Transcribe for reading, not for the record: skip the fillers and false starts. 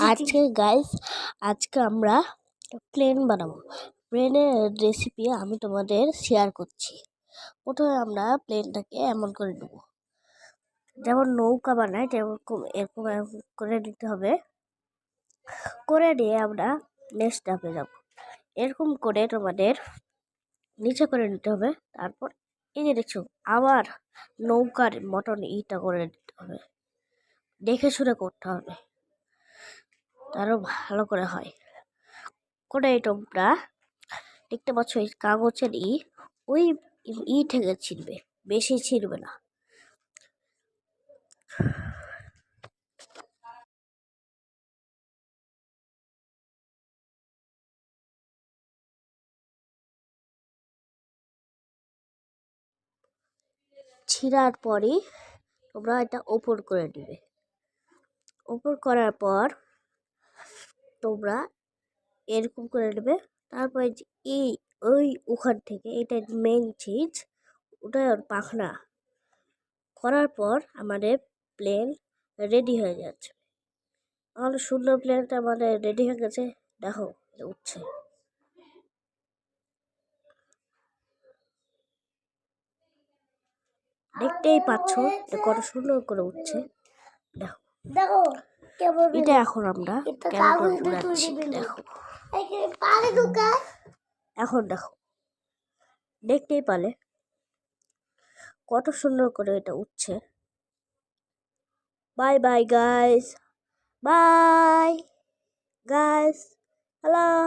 আজকে গাইস আজকে আমরা প্লেন বানাবো। প্লেনের রেসিপি আমি তোমাদের শেয়ার করছি। প্রথমে আমরা প্লেনটাকে এমন করে নেব, যেমন নৌকা বানায় তেমন এরকম করে নিতে হবে। করে নিয়ে আমরা নেক্সট ধাপে যাব। এরকম করে তোমাদের নিচে করে নিতে হবে। তারপর এই যে দেখছো আবার নৌকার মতন ইটা করে নিতে হবে, দেখে শুনে করতে হবে, আরো ভালো করে হয়। করে তোমরা দেখতে পাচ্ছ এই কাগজের ওই থেকে ছিঁড়বে, বেশি ছিঁড়বে না। ছিঁড়ার পরই তোমরা এটা ওপর করে দিবে। ওপর করার পর তোমরা এরকম করে নেবে। তারপরে ওই ওখান থেকে এটা মেন চিজ, ওটা পাখনা করার পর আমাদের প্লেন রেডি হয়ে যাচ্ছে। আমাদের সুন্দর প্লেনটা আমাদের রেডি হয়ে গেছে। দেখো উঠছে, দেখতেই পাচ্ছ কত সুন্দর করে উঠছে। দেখো এটা এখন আমরা কেমন করে উড়াচ্ছি। দেখো এখন দেখো, দেখতেই পালে কত সুন্দর করে এটা উঠছে। Bye bye guys, bye guys, hello.